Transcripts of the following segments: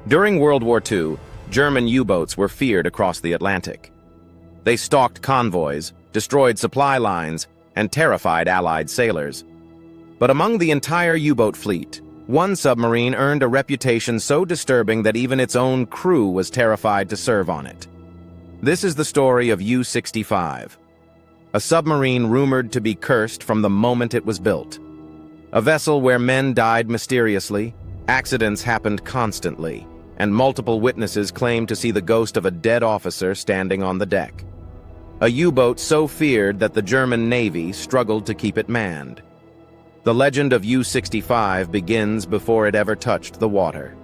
During World War II, German U-boats were feared across the Atlantic. They stalked convoys, destroyed supply lines, and terrified Allied sailors. But among the entire U-boat fleet, one submarine earned a reputation so disturbing that even its own crew was terrified to serve on it. This is the story of U-65, a submarine rumored to be cursed from the moment it was built. A vessel where men died mysteriously, accidents happened constantly, and multiple witnesses claimed to see the ghost of a dead officer standing on the deck. A U-boat so feared that the German Navy struggled to keep it manned. The legend of U-65 begins before it ever touched the water.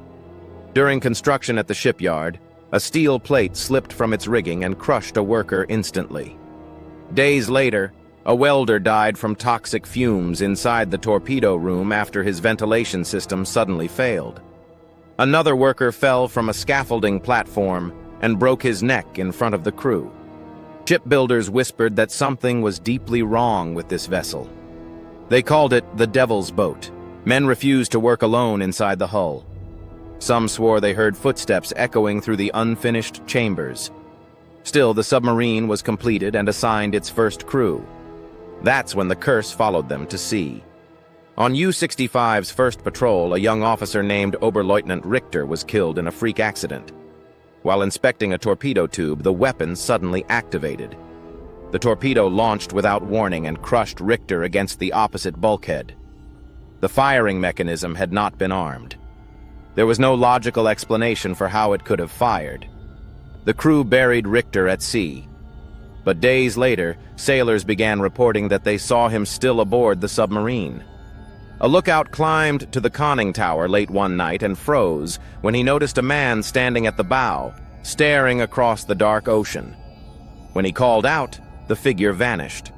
During construction at the shipyard, a steel plate slipped from its rigging and crushed a worker instantly. Days later, a welder died from toxic fumes inside the torpedo room after his ventilation system suddenly failed. Another worker fell from a scaffolding platform and broke his neck in front of the crew. Shipbuilders whispered that something was deeply wrong with this vessel. They called it the Devil's Boat. Men refused to work alone inside the hull. Some swore they heard footsteps echoing through the unfinished chambers. Still, the submarine was completed and assigned its first crew. That's when the curse followed them to sea. On U-65's first patrol, a young officer named Oberleutnant Richter was killed in a freak accident. While inspecting a torpedo tube, the weapon suddenly activated. The torpedo launched without warning and crushed Richter against the opposite bulkhead. The firing mechanism had not been armed. There was no logical explanation for how it could have fired. The crew buried Richter at sea. But days later, sailors began reporting that they saw him still aboard the submarine. A lookout climbed to the conning tower late one night and froze when he noticed a man standing at the bow, staring across the dark ocean. When he called out, the figure vanished.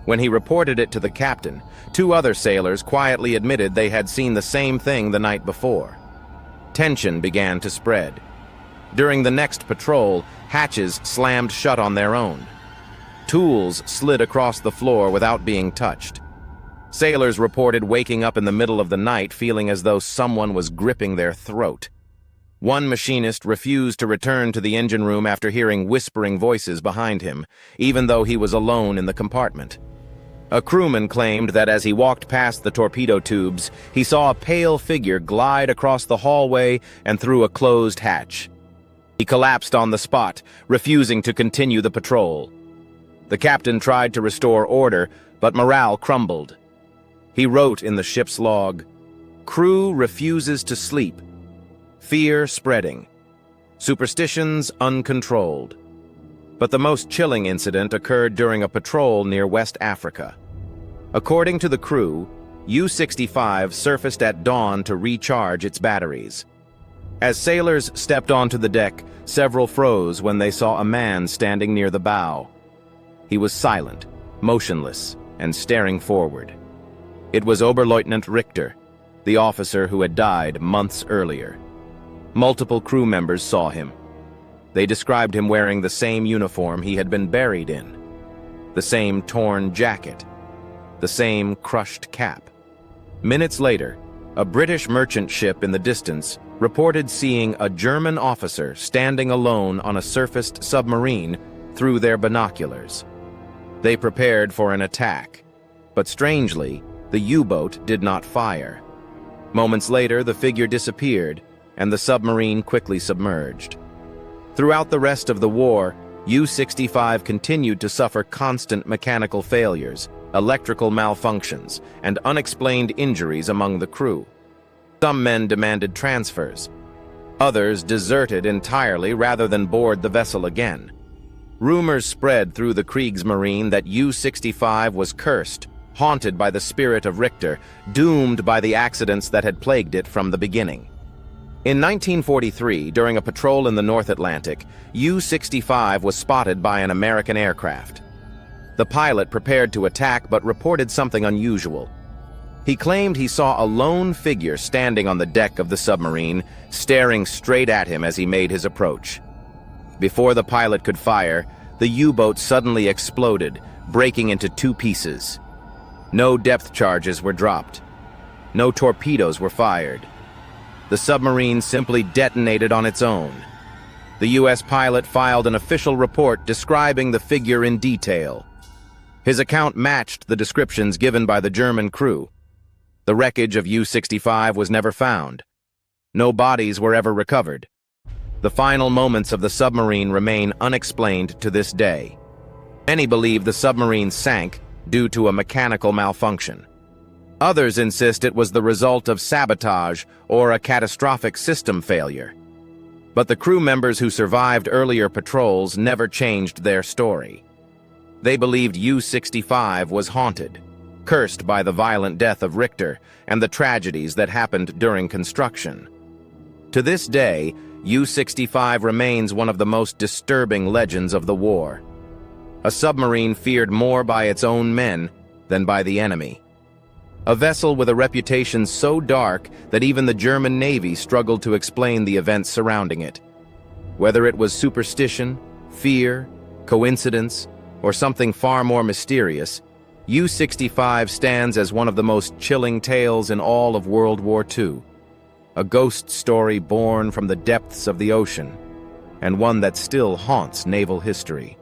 When he reported it to the captain, two other sailors quietly admitted they had seen the same thing the night before. Tension began to spread. During the next patrol, hatches slammed shut on their own. Tools slid across the floor without being touched. Sailors reported waking up in the middle of the night feeling as though someone was gripping their throat. One machinist refused to return to the engine room after hearing whispering voices behind him, even though he was alone in the compartment. A crewman claimed that as he walked past the torpedo tubes, he saw a pale figure glide across the hallway and through a closed hatch. He collapsed on the spot, refusing to continue the patrol. The captain tried to restore order, but morale crumbled. He wrote in the ship's log, "Crew refuses to sleep. Fear spreading. Superstitions uncontrolled." But the most chilling incident occurred during a patrol near West Africa. According to the crew, U-65 surfaced at dawn to recharge its batteries. As sailors stepped onto the deck, several froze when they saw a man standing near the bow. He was silent, motionless, and staring forward. It was Oberleutnant Richter, the officer who had died months earlier. Multiple crew members saw him. They described him wearing the same uniform he had been buried in, the same torn jacket, the same crushed cap. Minutes later, a British merchant ship in the distance reported seeing a German officer standing alone on a surfaced submarine through their binoculars. They prepared for an attack, but strangely, the U-boat did not fire. Moments later, the figure disappeared, and the submarine quickly submerged. Throughout the rest of the war, U-65 continued to suffer constant mechanical failures, electrical malfunctions, and unexplained injuries among the crew. Some men demanded transfers. Others deserted entirely rather than board the vessel again. Rumors spread through the Kriegsmarine that U-65 was cursed, haunted by the spirit of Richter, doomed by the accidents that had plagued it from the beginning. In 1943, during a patrol in the North Atlantic, U-65 was spotted by an American aircraft. The pilot prepared to attack but reported something unusual. He claimed he saw a lone figure standing on the deck of the submarine, staring straight at him as he made his approach. Before the pilot could fire, the U-boat suddenly exploded, breaking into two pieces. No depth charges were dropped. No torpedoes were fired. the submarine simply detonated on its own. The U.S. pilot filed an official report describing the figure in detail. His account matched the descriptions given by the German crew. The wreckage of U-65 was never found. No bodies were ever recovered. The final moments of the submarine remain unexplained to this day. Many believe the submarine sank due to a mechanical malfunction. Others insist it was the result of sabotage or a catastrophic system failure. But the crew members who survived earlier patrols never changed their story. They believed U-65 was haunted, cursed by the violent death of Richter and the tragedies that happened during construction. To this day, U-65 remains one of the most disturbing legends of the war. A submarine feared more by its own men than by the enemy. A vessel with a reputation so dark that even the German Navy struggled to explain the events surrounding it. Whether it was superstition, fear, coincidence, or something far more mysterious, U-65 stands as one of the most chilling tales in all of World War II. A ghost story born from the depths of the ocean, and one that still haunts naval history.